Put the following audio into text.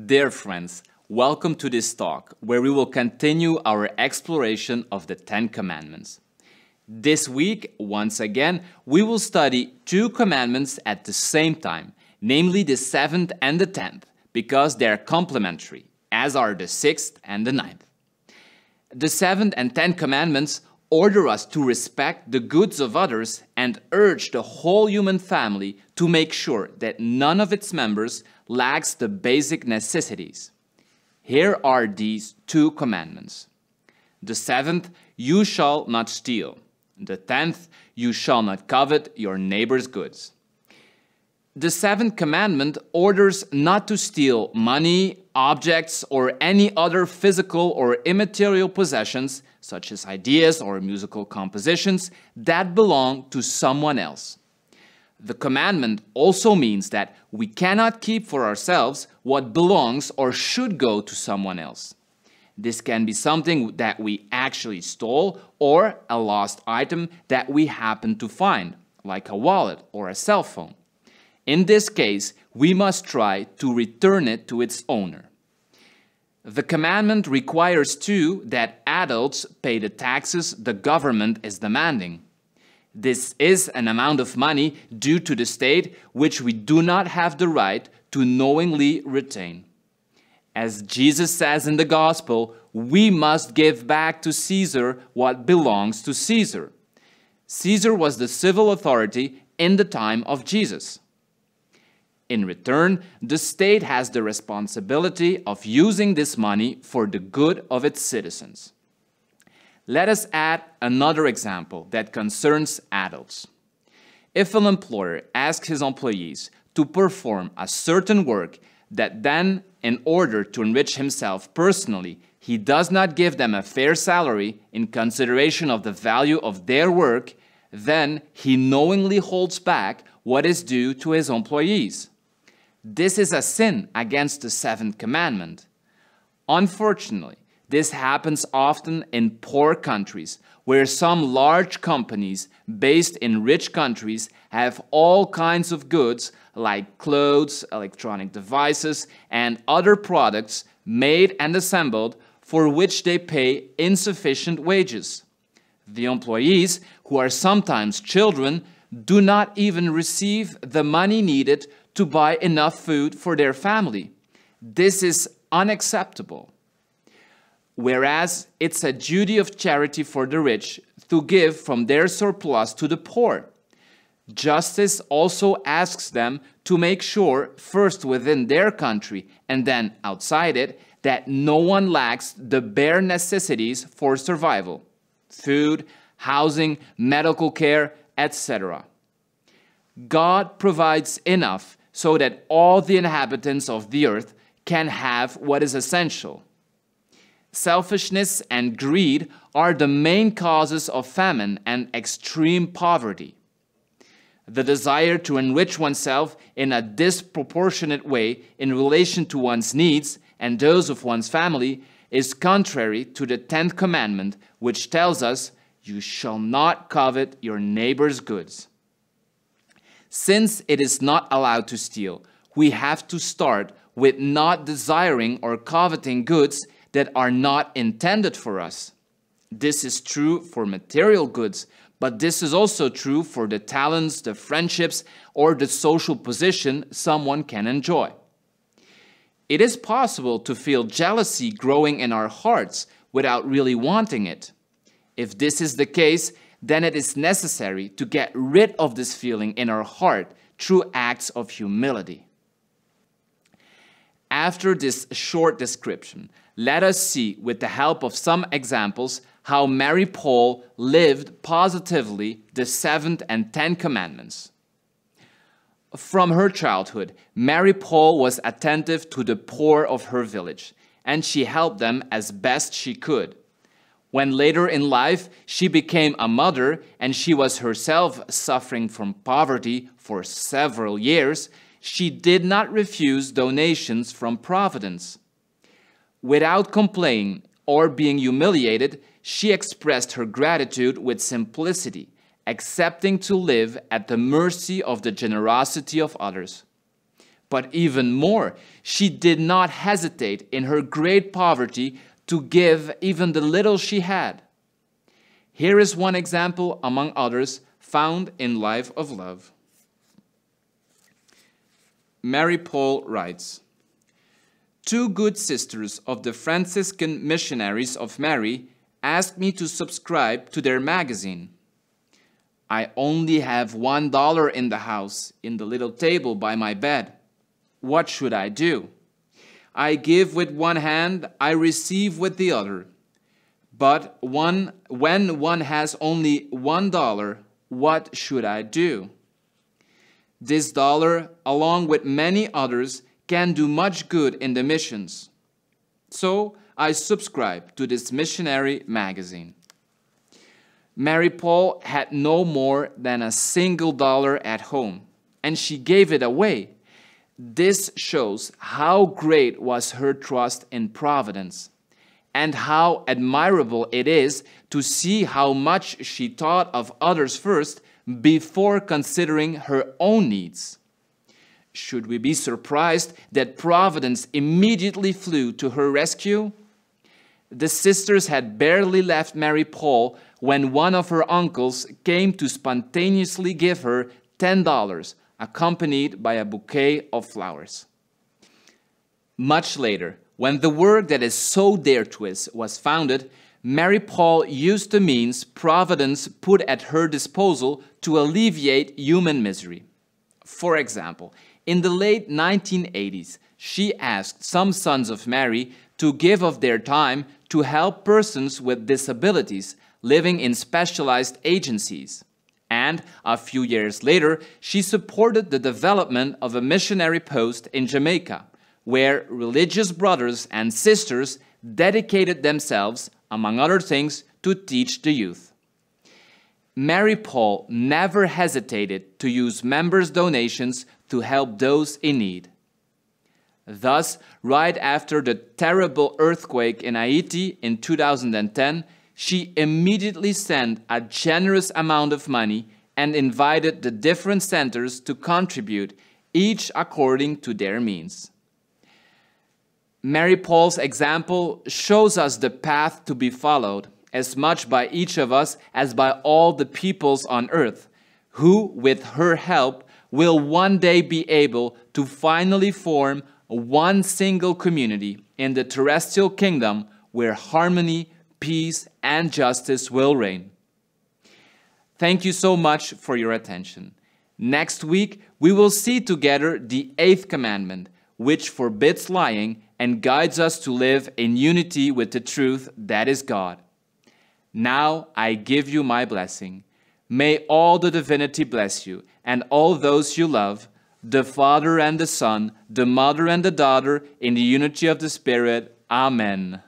Dear friends, welcome to this talk where we will continue our exploration of the Ten Commandments. This week, once again, we will study two commandments at the same time, namely the seventh and the 10th, because they are complementary, as are the sixth and the ninth. The seventh and 10th commandments order us to respect the goods of others and urge the whole human family to make sure that none of its members lacks the basic necessities. Here are these two commandments. The seventh, you shall not steal. The 10th, you shall not covet your neighbor's goods. The seventh commandment orders not to steal money, objects, or any other physical or immaterial possessions, such as ideas or musical compositions, that belong to someone else. The commandment also means that we cannot keep for ourselves what belongs or should go to someone else. This can be something that we actually stole or a lost item that we happen to find, like a wallet or a cell phone. In this case, we must try to return it to its owner. The commandment requires too that adults pay the taxes the government is demanding. This is an amount of money due to the state which we do not have the right to knowingly retain. As Jesus says in the Gospel, we must give back to Caesar what belongs to Caesar. Caesar was the civil authority in the time of Jesus. In return, the state has the responsibility of using this money for the good of its citizens. Let us add another example that concerns adults. If an employer asks his employees to perform a certain work that then, in order to enrich himself personally, he does not give them a fair salary in consideration of the value of their work, then he knowingly holds back what is due to his employees. This is a sin against the seventh commandment. Unfortunately, this happens often in poor countries, where some large companies based in rich countries have all kinds of goods like clothes, electronic devices, and other products made and assembled for which they pay insufficient wages. The employees, who are sometimes children, do not even receive the money needed to buy enough food for their family. This is unacceptable. Whereas it's a duty of charity for the rich to give from their surplus to the poor. Justice also asks them to make sure, first within their country and then outside it, that no one lacks the bare necessities for survival: food, housing, medical care, etc. God provides enough so that all the inhabitants of the earth can have what is essential. Selfishness and greed are the main causes of famine and extreme poverty. The desire to enrich oneself in a disproportionate way in relation to one's needs and those of one's family is contrary to the 10th commandment, which tells us, "You shall not covet your neighbor's goods." Since it is not allowed to steal, we have to start with not desiring or coveting goods that are not intended for us. This is true for material goods, but this is also true for the talents, the friendships, or the social position someone can enjoy. It is possible to feel jealousy growing in our hearts without really wanting it. If this is the case, then it is necessary to get rid of this feeling in our heart through acts of humility. After this short description, let us see, with the help of some examples, how Marie-Paule lived positively the 7th and 10th commandments. From her childhood, Marie-Paule was attentive to the poor of her village, and she helped them as best she could. When later in life she became a mother and she was herself suffering from poverty for several years, she did not refuse donations from Providence. Without complaining or being humiliated, she expressed her gratitude with simplicity, accepting to live at the mercy of the generosity of others. But even more, she did not hesitate in her great poverty to give even the little she had. Here is one example among others found in Life of Love. Marie-Paule writes, "Two good sisters of the Franciscan Missionaries of Mary asked me to subscribe to their magazine. I only have $1 in the house, in the little table by my bed. What should I do? I give with one hand, I receive with the other. But when one has only $1, what should I do? This dollar, along with many others, can do much good in the missions. So I subscribe to this missionary magazine." Marie-Paule had no more than a single dollar at home, and she gave it away. This shows how great was her trust in providence, and how admirable it is to see how much she thought of others first before considering her own needs. Should we be surprised that providence immediately flew to her rescue? The sisters had barely left Marie-Paule when one of her uncles came to spontaneously give her $10, accompanied by a bouquet of flowers. Much later, when the work that is so dear to us was founded, Marie-Paule used the means providence put at her disposal to alleviate human misery. For example, in the late 1980s, she asked some Sons of Mary to give of their time to help persons with disabilities living in specialized agencies. And a few years later, she supported the development of a missionary post in Jamaica, where religious brothers and sisters dedicated themselves, among other things, to teach the youth. Marie-Paule never hesitated to use members' donations to help those in need. Thus, right after the terrible earthquake in Haiti in 2010, she immediately sent a generous amount of money and invited the different centers to contribute, each according to their means. Marie-Paule's example shows us the path to be followed, as much by each of us as by all the peoples on earth, who, with her help, will one day be able to finally form one single community in the terrestrial kingdom where harmony, peace, and justice will reign. Thank you so much for your attention. Next week, we will see together the 8th commandment, which forbids lying and guides us to live in unity with the truth that is God. Now I give you my blessing. May all the divinity bless you and all those you love, the Father and the Son, the Mother and the Daughter, in the unity of the Spirit. Amen.